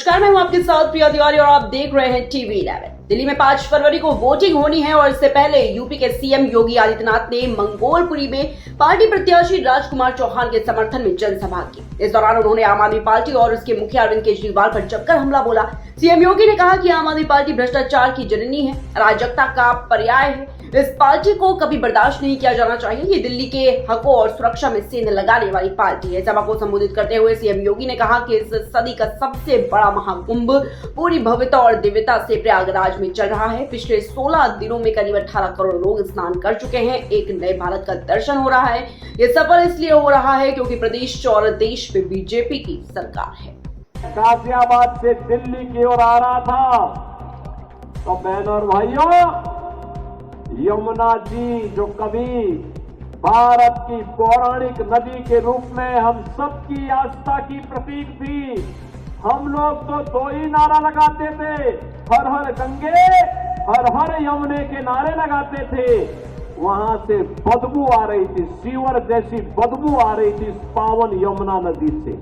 नमस्कार, मैं हूं आपके साथ प्रिया तिवारी और आप देख रहे हैं TV11। दिल्ली में 5 फरवरी को वोटिंग होनी है और इससे पहले यूपी के सीएम योगी आदित्यनाथ ने मंगोलपुरी में पार्टी प्रत्याशी राजकुमार चौहान के समर्थन में जनसभा की। इस दौरान उन्होंने आम आदमी पार्टी और उसके मुखिया अरविंद केजरीवाल पर जमकर हमला बोला। सीएम योगी ने कहा कि आम आदमी पार्टी भ्रष्टाचार की जननी है, अराजकता का पर्याय है। इस पार्टी को कभी बर्दाश्त नहीं किया जाना चाहिए। ये दिल्ली के हकों और सुरक्षा में सेंध लगाने वाली पार्टी है। सभा को संबोधित करते हुए सीएम योगी ने कहा कि इस सदी का सबसे बड़ा महाकुंभ पूरी भव्यता और दिव्यता से प्रयागराज में चल रहा है। पिछले 16 दिनों में करीब 18 करोड़ लोग स्नान कर चुके हैं। एक नए भारत का दर्शन हो रहा है। ये सफल इसलिए हो रहा है क्योंकि प्रदेश और देश में बीजेपी की सरकार है। गाजियाबाद से दिल्ली की ओर आ रहा था तो बहनों और भाइयों, यमुना जी जो कभी भारत की पौराणिक नदी के रूप में हम सबकी आस्था की प्रतीक थी, हम लोग तो 2 ही नारा लगाते थे, हर हर गंगे हर हर यमुने के नारे लगाते थे। वहां से बदबू आ रही थी, सीवर जैसी बदबू आ रही थी पावन यमुना नदी से।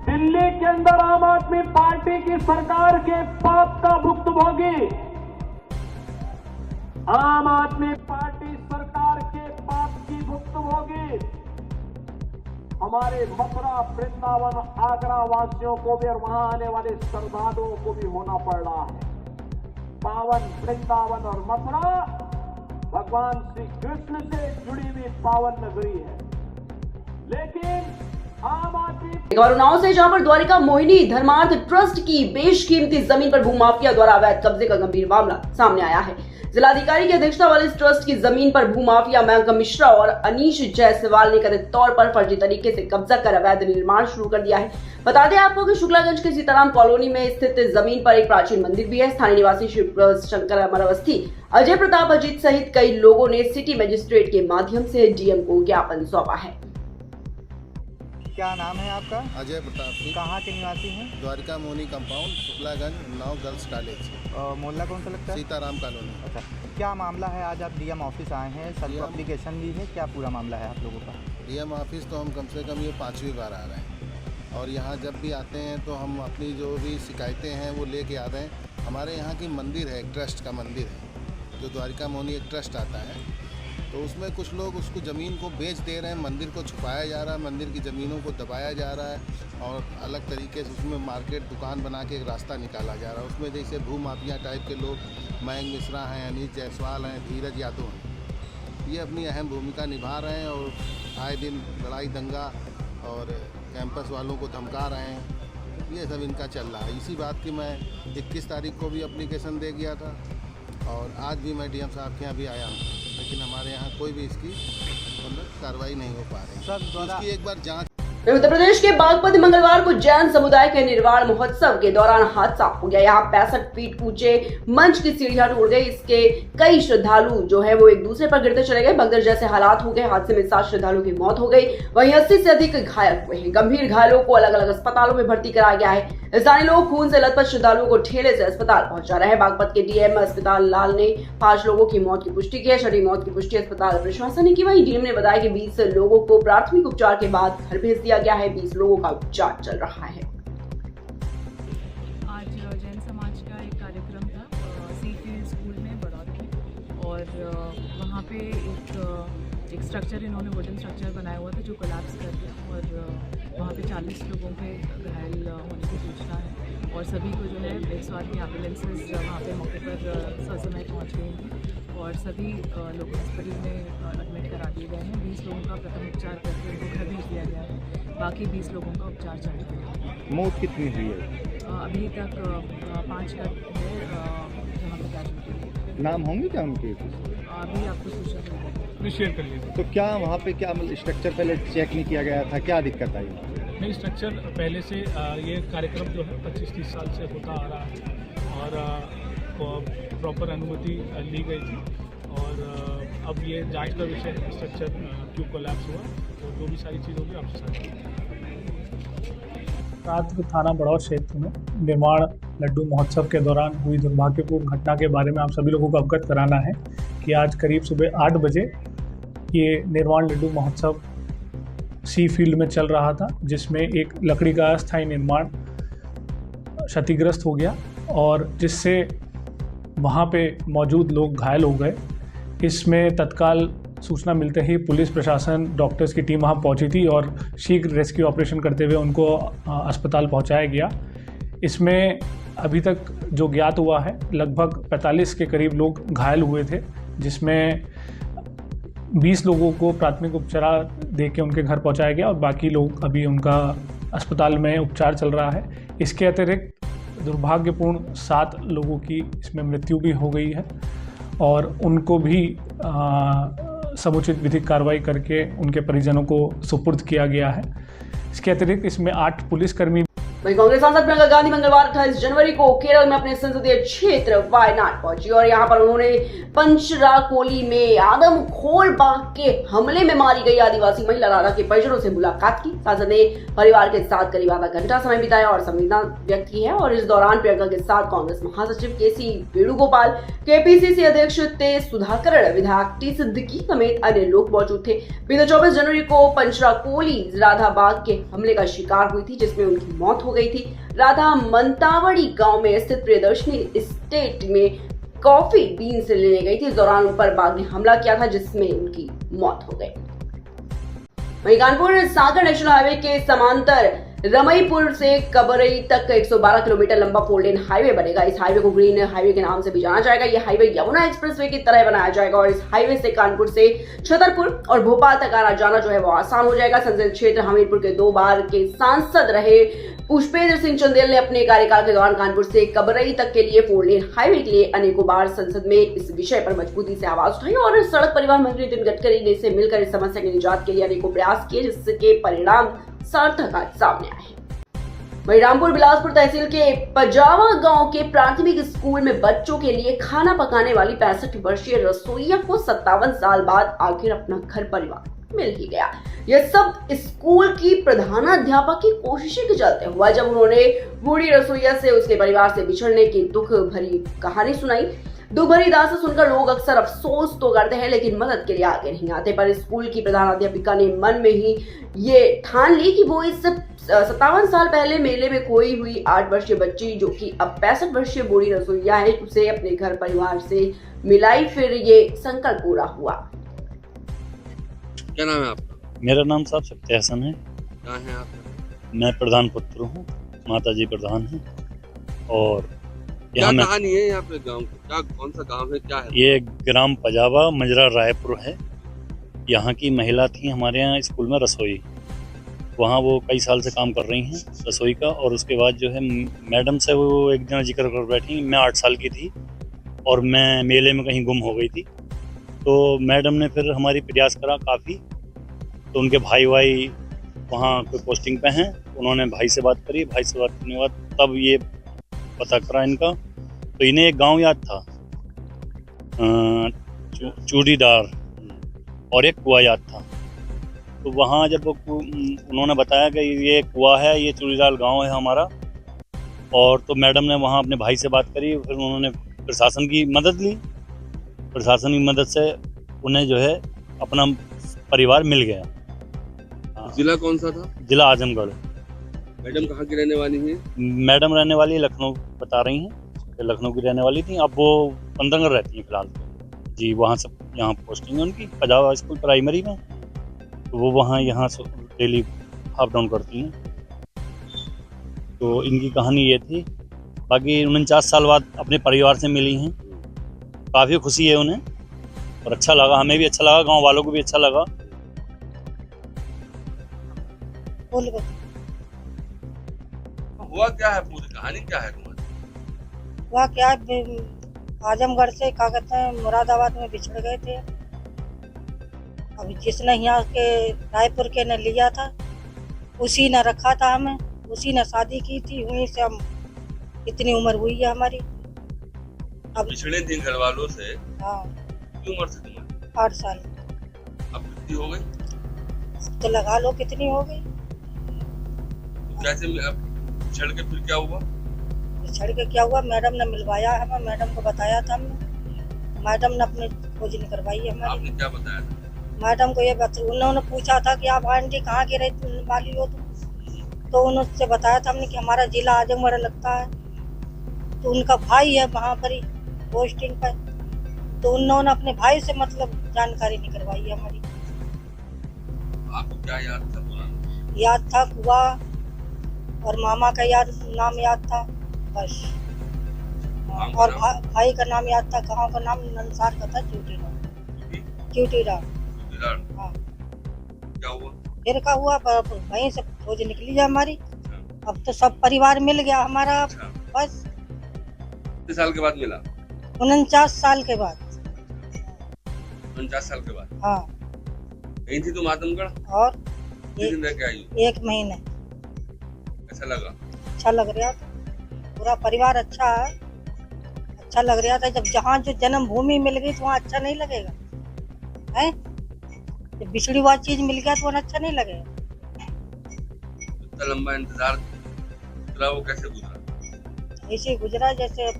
दिल्ली के अंदर आम आदमी पार्टी की सरकार के पाप का भुक्तभोगी, आम आदमी पार्टी सरकार के पाप की भुक्तभोगी हमारे मथुरा, वृंदावन, आगरा वासियों को भी और वहां आने वाले श्रद्धालुओं को भी होना पड़ रहा है। पावन वृंदावन और मथुरा भगवान श्री कृष्ण से जुड़ी हुई पावन नगरी है, लेकिन आम आदमी उन्नाव से जहां पर द्वारिका मोहिनी धर्मार्थ ट्रस्ट की बेशकीमती जमीन पर भूमाफिया द्वारा अवैध कब्जे का गंभीर मामला सामने आया है। जिलाधिकारी की अध्यक्षता वाले इस ट्रस्ट की जमीन पर भूमाफिया मयंक मिश्रा और अनीश जायसवाल ने कथित तौर पर फर्जी तरीके से कब्जा कर अवैध निर्माण शुरू कर दिया है। बता दें आपको कि शुक्लागंज के सीताराम कॉलोनी में स्थित जमीन पर एक प्राचीन मंदिर भी है। स्थानीय निवासी शिव शंकर अमरावती, अजय प्रताप अजीत सहित कई लोगों ने सिटी मजिस्ट्रेट के माध्यम से डीएम को ज्ञापन सौंपा है। क्या नाम है आपका? अजय प्रताप सिंह। कहाँ के निवासी हैं? Dwarika Moni compound, Shuklaganj, Unnao girls college. मोहल्ला कौन सा लगता है? सीताराम कॉलोनी। अच्छा, क्या मामला है? आज आप डीएम ऑफिस आए हैं, सबको एप्लीकेशन ली है, क्या पूरा मामला है आप लोगों का? डीएम ऑफिस तो हम कम से कम ये 5वीं बार आ रहे हैं और यहाँ जब भी आते हैं तो हम अपनी जो भी शिकायतें हैं वो लेके आ रहे हैं। हमारे यहाँ की मंदिर है, एक ट्रस्ट का मंदिर है, जो द्वारिका मोनी एक ट्रस्ट आता है, तो उसमें कुछ लोग उसको ज़मीन को बेच दे रहे हैं, मंदिर को छुपाया जा रहा है, मंदिर की ज़मीनों को दबाया जा रहा है और अलग तरीके से उसमें मार्केट दुकान बना के एक रास्ता निकाला जा रहा है। उसमें जैसे भूमाफिया टाइप के लोग, मयंक मिश्रा हैं, अनीश जायसवाल हैं, धीरज यादव हैं, ये अपनी अहम भूमिका निभा रहे हैं और आए दिन लड़ाई दंगा और कैंपस वालों को धमका रहे हैं। ये सब इनका चल रहा है। इसी बात की मैं 21 तारीख को भी एप्लीकेशन दे गया था और आज भी मैं डीएम साहब के यहाँ भी आया हूँ, लेकिन हमारे यहाँ कोई भी इसकी कार्रवाई नहीं हो पा रही। इसकी एक बार जांच। उत्तर प्रदेश के बागपत मंगलवार को जैन समुदाय के निर्वाण महोत्सव के दौरान हादसा हो गया। यहाँ 65 फीट ऊंचे मंच की सीढ़ियां टूट गई। इसके कई श्रद्धालु जो है वो एक दूसरे पर गिरते चले गए। भगदड़ जैसे हालात हो गए। हादसे में 7 श्रद्धालुओं की मौत हो गई, वहीं 80 से अधिक घायल हुए हैं। गंभीर घायलों को अलग अलग अस्पतालों में भर्ती कराया गया है। स्थानीय लोग खून से लथपथ श्रद्धालुओं को ठेले से अस्पताल पहुंचा रहे हैं। बागपत के डीएम अस्पताल लाल ने 5 लोगों की मौत की पुष्टि की है। 6वीं मौत की पुष्टि अस्पताल प्रशासन ने की। वहीं डीएम ने बताया कि 20 लोगों को प्राथमिक उपचार के बाद घर भेज दिया गया है। 20 लोगों का उपचार चल रहा है। आज जैन समाज का एक कार्यक्रम था सी फील्ड स्कूल में बड़ौदा, और वहाँ पे एक स्ट्रक्चर इन्होंने वुडन स्ट्रक्चर बनाया हुआ था जो कोलैप्स कर गया, और वहाँ पे 40 लोगों के घायल होने की सूचना है और सभी को जो है 108 की एम्बुलेंसेज वहाँ पे मौके पर ससमय पहुँच गई हैं और सभी लोग हॉस्पिटल में एडमिट करा दिए गए हैं। 20 लोगों का प्रथम उपचार करके उनको घर भेज दिया गया है। बाकी 20 लोगों का उपचार चल रहा है। मौत कितनी हुई है? अभी तक 5 का है जहाँ पर कैजुअल्टी है। नाम होंगे क्या उनके? अभी आपको सूचना शेयर कर लीजिए। तो क्या वहाँ पे क्या मतलब स्ट्रक्चर पहले चेक नहीं किया गया था, क्या दिक्कत आई? नहीं, स्ट्रक्चर पहले से ये कार्यक्रम जो है 25-30 साल से होता आ रहा है और प्रॉपर अनुमति ली गई थी और अब ये जांच का विषय है स्ट्रक्चर क्यों कोलैप्स हुआ, तो जो भी सारी चीज़ होगी आपसे साथ। रात को थाना बड़ौदा क्षेत्र में निर्माण लड्डू महोत्सव के दौरान हुई दुर्भाग्यपूर्ण घटना के बारे में आप सभी लोगों को अवगत कराना है कि आज करीब सुबह 8 बजे ये निर्माण लड्डू महोत्सव सी फील्ड में चल रहा था, जिसमें एक लकड़ी का अस्थायी निर्माण क्षतिग्रस्त हो गया और जिससे वहाँ पे मौजूद लोग घायल हो गए। इसमें तत्काल सूचना मिलते ही पुलिस प्रशासन, डॉक्टर्स की टीम वहाँ पहुँची थी और शीघ्र रेस्क्यू ऑपरेशन करते हुए उनको अस्पताल पहुँचाया गया। इसमें अभी तक जो ज्ञात हुआ है लगभग 45 के करीब लोग घायल हुए थे, जिसमें 20 लोगों को प्राथमिक उपचार दे के उनके घर पहुँचाया गया और बाकी लोग अभी उनका अस्पताल में उपचार चल रहा है। इसके अतिरिक्त दुर्भाग्यपूर्ण 7 लोगों की इसमें मृत्यु भी हो गई है और उनको भी समुचित विधिक कार्रवाई करके उनके परिजनों को सुपुर्द किया गया है। इसके अतिरिक्त इसमें 8 पुलिसकर्मी। वहीं कांग्रेस सांसद प्रियंका गांधी मंगलवार 28 जनवरी को केरल में अपने संसदीय क्षेत्र वायनाड पहुंची और यहां पर उन्होंने पंचराकोली में आदमखोर बाघ के हमले में मारी गई आदिवासी महिला राधा के परिजनों से मुलाकात की। सांसद ने परिवार के साथ करीब आधा घंटा समय बिताया और संवेदना व्यक्त की है और इस दौरान प्रियंका के साथ कांग्रेस महासचिव केसी वेणुगोपाल, केपीसीसी अध्यक्ष तेज सुधाकरण, विधायक टी सिद्दीकी समेत अन्य लोग मौजूद थे। बीते 24 जनवरी को पंचराकोली राधा बाघ के हमले का शिकार हुई थी, जिसमें उनकी मौत हो गई थी। राधा मंतावड़ी गांव में स्थित प्रियदर्शनी एस्टेट में कॉफी बीन्स लेने गई थी। इस दौरान उन पर बाघ ने हमला किया था, जिसमें उनकी मौत हो गई। वहीं कानपुर सागर नेशनल हाईवे के समांतर रमईपुर से कबरई तक 112 किलोमीटर लंबा 4 लेन हाईवे बनेगा। इस हाईवे को ग्रीन हाईवे के नाम से भी जाना जाएगा। यह हाईवे यमुना एक्सप्रेसवे की तरह बनाया जाएगा और इस हाईवे से कानपुर से छतरपुर और भोपाल तक आना जाना जो है वो आसान हो जाएगा। संसदीय क्षेत्र हमीरपुर के 2 बार के सांसद रहे पुष्पेंद्र सिंह चंदेल ने अपने कार्यकाल के दौरान कानपुर से कबरई तक के लिए 4 लेन हाईवे के लिए अनेकों बार संसद में इस विषय पर मजबूती से आवाज उठाई और सड़क परिवहन मंत्री नितिन गडकरी ने से मिलकर इस समस्या की निजात के लिए अनेकों प्रयास किए, जिसके परिणाम सार्थक आज सामने आए हैं। वहीं रामपुर बिलासपुर तहसील के पजावा गांव के प्राथमिक स्कूल में बच्चों के लिए खाना पकाने वाली 65 वर्षीय रसोइया को 57 साल बाद आखिर अपना घर परिवार मिल ही गया। यह सब स्कूल की प्रधानाध्यापक की कोशिशों के चलते हुआ, जब उन्होंने बूढ़ी रसोइया से उसके परिवार से बिछड़ने की दुख भरी कहानी सुनाई। दुख भरी दास्तां सुनकर लोग अक्सर अफसोस तो करते हैं, लेकिन मदद के लिए आगे नहीं आते। पर स्कूल की प्रधानाध्यापिका ने मन में ही ये ठान ली कि वो इस 57 साल पहले मेले में खोई हुई 8 वर्षीय बच्ची, जो कि अब 65 वर्षीय बूढ़ी रसोइया है, उसे अपने घर परिवार से मिलाई। फिर ये संकल्प पूरा हुआ। क्या नाम है आपका? मेरा नाम साहब सत्य हसन है। कहाँ हैं आप? मैं प्रधान पुत्र हूँ, माता जी प्रधान हैं। और क्या कहानी है यहाँ पे गांव की? क्या कौन सा गांव है, क्या है? ये ग्राम पजावा मजरा रायपुर है। यहाँ की महिला थी हमारे यहाँ स्कूल में रसोई, वहाँ वो कई साल से काम कर रही हैं रसोई का। और उसके बाद जो है मैडम से वो एक दिन जिक्र कर बैठी, मैं 8 साल की थी और मैं मेले में कहीं गुम हो गई थी। तो मैडम ने फिर हमारी प्रयास करा काफ़ी, तो उनके भाई वहाँ कोई पोस्टिंग पे हैं, उन्होंने भाई से बात करी। भाई से बात करने के बाद तब ये पता करा इनका, तो इन्हें एक गांव याद था चूड़ीदार और एक कुआ याद था। तो वहाँ जब उन्होंने बताया कि ये कुआ है, ये चूड़ीदार गांव है हमारा, और तो मैडम ने वहाँ अपने भाई से बात करी। फिर उन्होंने प्रशासन की मदद ली। प्रशासन की मदद से उन्हें जो है अपना परिवार मिल गया। जिला कौन सा था? जिला आजमगढ़। मैडम कहाँ की रहने वाली है? मैडम रहने वाली लखनऊ बता रही हैं, लखनऊ की रहने वाली थी। अब वो पंतनगर रहती हैं फिलहाल जी। वहाँ से यहाँ पोस्टिंग है उनकी पजावा स्कूल प्राइमरी में, तो वो वहाँ यहाँ से डेली अप डाउन करती हैं। तो इनकी कहानी ये थी। बाकी 49 साल बाद अपने परिवार से मिली हैं, काफ़ी खुशी है उन्हें और अच्छा लगा, हमें भी अच्छा लगा, गांव वालों को भी अच्छा लगा। हुआ क्या है, पूरी कहानी क्या है तुम्हारी? हुआ क्या, आजमगढ़ से क्या कहते हैं मुरादाबाद में बिछड़ गए थे। अभी जिसने यहाँ के रायपुर के ने लिया था, उसी ने रखा था हमें, उसी ने शादी की थी, वहीं से हम इतनी उम्र हुई है हमारी। अब पिछड़े थे घर वालों से? हाँ। कितनी उम्र से तुम्हारी? 8 साल। अब कितनी हो गई? अब तो लगा लो कितनी हो गई। कैसे बिछड़ के फिर क्या हुआ? बिछड़ के क्या हुआ, मैडम ने मिलवाया हमें, मैडम को बताया था हमने, मैडम ने अपनी खोज करवाई हमारी। आपने क्या बताया था? मैडम को ये उन्होंने पूछा था कि आप आंटी कहाँ की रहने वाली हो तुम, तो उन्होंने बताया था हमने कि हमारा जिला आजमगढ़ लगता है। तो उनका भाई है वहाँ पर ही पोस्टिंग पर, तो उन्होंने अपने भाई से मतलब जानकारी नहीं करवाई हमारी। आपको क्या याद था पुराना? याद था कुआ और मामा का नाम याद था बस, और भाई का नाम याद था। गाँव का नाम नंसार का था, क्यूटीराम। हाँ। क्या हुआ? फिर का हुआ वहीं से खोज निकली है हमारी। अब तो सब परिवार मिल गया हमारा। बस कितने साल के बाद मिला? 49 साल के बाद। 49 साल के बाद? हाँ। यहीं थी तुम आजमगढ़? और दिन रह के आई? 1 महीने। कैसा लगा? अच्छा लग रहा था, पूरा परिवार अच्छा है, अच्छा लग रहा था। जब जहाँ जो जन्मभूमि मिल गई तो वहाँ अच्छा नहीं लगेगा है? जब बिछड़ी हुआ चीज मिल गया तो वहाँ अच्छा नहीं लगेगा। इतना लंबा इंतजार गुजरा, वो कैसे गुजरा? ऐसे गुजरा जैसे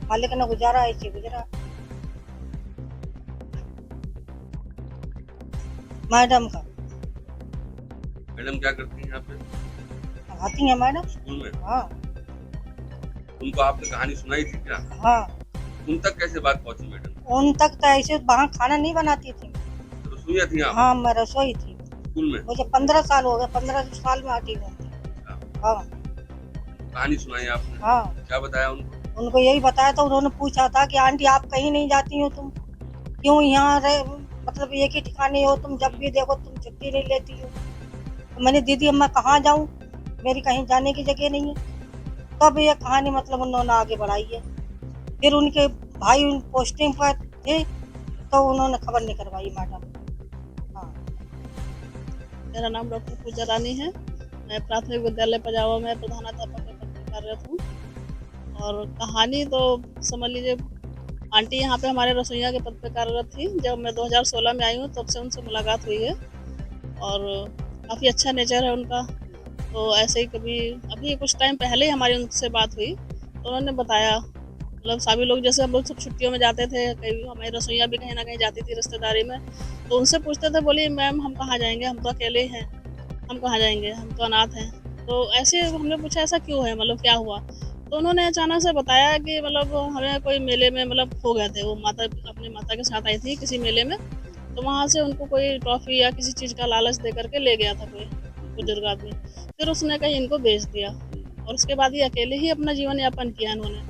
मालिक ने गुजारा, ऐसे गुजरा। मैडम का। मैडम क्या करती हैं यहाँ पे? आती है मैडम स्कूल में? हाँ। उनको आपने कहानी सुनाई थी क्या? हाँ। उन तक कैसे बात पहुँची मैडम? उन तक तो ऐसे वहाँ खाना नहीं बनाती थी। रसोईया थी आप? हाँ, मैं रसोई थी स्कूल में। मुझे 15 साल हो गए, 15 साल में आती हूँ। हाँ। कहानी सुनाई आपने? हाँ। क्या बताया उनको? उनको यही बताया था। उन्होंने पूछा था कि आंटी आप कहीं नहीं जाती हो, तुम क्यों यहाँ रहे, मतलब एक ही ठिकाने हो तुम, जब भी देखो तुम छुट्टी नहीं लेती हो। तो मैंने दीदी अब मैं कहाँ जाऊँ, मेरी कहीं जाने की जगह नहीं है। तब ये कहानी मतलब उन्होंने आगे बढ़ाई है। फिर उनके भाई पोस्टिंग पर थे तो उन्होंने खबर नहीं करवाई मैडम। हाँ। मेरा नाम डॉक्टर पूजा रानी है। मैं प्राथमिक विद्यालय पजावा में प्रधानाध्यापक के पद पर कार्यरत हूँ। और कहानी तो समझ लीजिए, आंटी यहाँ पे हमारे रसोईया के पद पर कार्यरत थी। जब मैं 2016 में आई हूँ तब से उनसे मुलाकात हुई है और काफ़ी अच्छा नेचर है उनका। तो ऐसे ही कभी अभी कुछ टाइम पहले ही हमारी उनसे बात हुई तो उन्होंने बताया, मतलब सभी लोग जैसे हम लोग सब छुट्टियों में जाते थे, कहीं हमारी रसोईया भी कहीं ना कहीं जाती थी रिश्तेदारी में, तो उनसे पूछते थे, बोली मैम हम कहाँ जाएंगे, हम तो अकेले हैं, हम कहाँ जाएंगे, हम तो अनाथ हैं। तो ऐसे हमने पूछा ऐसा क्यों है, मतलब क्या हुआ? तो उन्होंने अचानक से बताया कि मतलब हमें कोई मेले में मतलब खो गए थे। वो माता अपनी माता के साथ आई थी किसी मेले में, तो वहाँ से उनको कोई ट्रॉफी या किसी चीज़ का लालच दे करके ले गया था कोई बुजुर्ग आदमी। फिर उसने कहीं इनको बेच दिया और उसके बाद ये अकेले ही अपना जीवन यापन किया इन्होंने।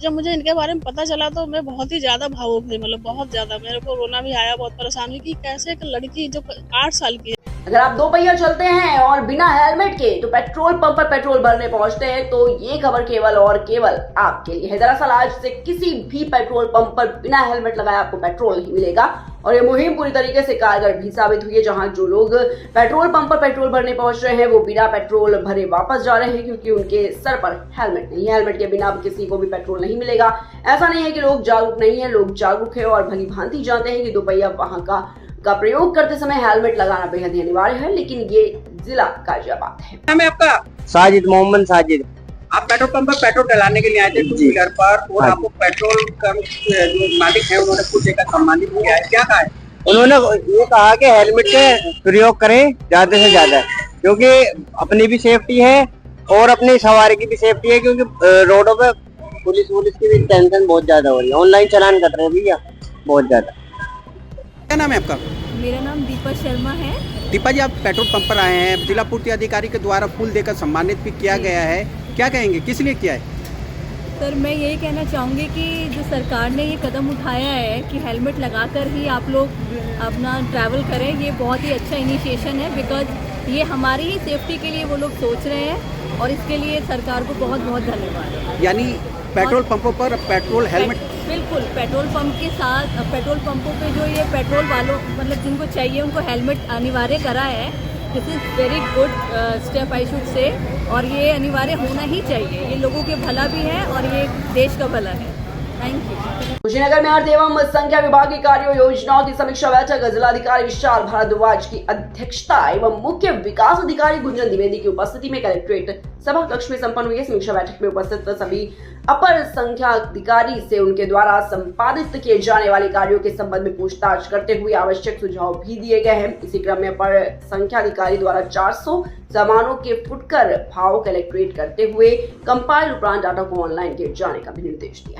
जब मुझे इनके बारे में पता चला तो मैं बहुत ही ज़्यादा भावुक हुई, मतलब बहुत ज़्यादा। मेरे को रोना भी आया, बहुत परेशान हुई कि कैसे एक लड़की जो 8 साल की है। अगर आप 2 पहिया चलते हैं और बिना हेलमेट के तो पेट्रोल पंप पर पेट्रोल भरने पहुंचते हैं तो ये खबर केवल और केवल आपके लिए है। दरअसल आज से किसी भी पेट्रोल पंप पर बिना हेलमेट लगाए आपको पेट्रोल नहीं मिलेगा और ये मुहिम पूरी तरीके से कारगर भी साबित हुई है। जहां जो लोग पेट्रोल पंप पर पेट्रोल भरने पहुंच रहे हैं वो बिना पेट्रोल भरे वापस जा रहे हैं क्योंकि उनके सर पर हेलमेट नहीं है। हेलमेट के बिना किसी को भी पेट्रोल नहीं मिलेगा। ऐसा नहीं है कि लोग जागरूक नहीं है, लोग जागरूक है और भली भांति जानते हैं कि 2 पहिया वाहन का प्रयोग करते समय हेलमेट लगाना बेहद ही अनिवार्य है, लेकिन ये जिला गाजियाबाद है। नाम है आपका? साजिद, मोहम्मद साजिद। आप पेट्रोल पंप पर पेट्रोल डलाने के लिए आए थे टू व्हीलर पर और आपको पेट्रोल पंप जो मालिक है उन्होंने कुछ देकर सम्मानित किया है, क्या कहा है? उन्होंने ये कहा कि हेलमेट के प्रयोग करें ज्यादा से ज्यादा, क्योंकि अपनी भी सेफ्टी है और अपनी सवारी की भी सेफ्टी है, क्योंकि रोडों पे पुलिस की भी टेंशन बहुत ज्यादा हो रही है। ऑनलाइन चालान कर रहे हैं भैया बहुत ज्यादा। क्या नाम है आपका? मेरा नाम दीपा शर्मा है। दीपा जी, आप पेट्रोल पंप पर आए हैं, जिला पूर्ति अधिकारी के द्वारा फूल देकर सम्मानित भी किया गया है, क्या कहेंगे, किस लिए किया है? सर मैं यही कहना चाहूँगी कि जो सरकार ने ये कदम उठाया है कि हेलमेट लगाकर ही आप लोग अपना ट्रैवल करें, ये बहुत ही अच्छा इनिशिएशन है। बिकॉज ये हमारी ही सेफ्टी के लिए वो लोग सोच रहे हैं और इसके लिए सरकार को बहुत बहुत धन्यवाद। यानी पेट्रोल पंपों पर पेट्रोल हेलमेट, बिल्कुल पेट्रोल पंप के साथ पेट्रोल पंपों पे जो ये पेट्रोल वालों मतलब जिनको चाहिए उनको हेलमेट अनिवार्य करा है। This is very good step I should say, और ये अनिवार्य होना ही चाहिए। ये लोगों के भला भी है और ये देश का भला है। Thank you. कुशीनगर में अर्थ एवं संख्या विभाग की कार्य योजनाओं की समीक्षा बैठक जिलाधिकारी विशाल भारद्वाज की अध्यक्षता एवं मुख्य विकास अधिकारी गुंजन द्विवेदी की उपस्थिति में कलेक्ट्रेट सभा कक्ष में संपन्न हुई। समीक्षा बैठक में उपस्थित सभी अपर संख्या अधिकारी से उनके द्वारा संपादित किए जाने वाले कार्यों के संबंध में पूछताछ करते हुए आवश्यक सुझाव भी दिए गए हैं। इसी क्रम में अपर संख्या अधिकारी द्वारा 400 सामानों के फुटकर भाव कलेक्ट्रेट करते हुए कंपाइल उपरांत डाटा को ऑनलाइन किए जाने का भी निर्देश दिया है।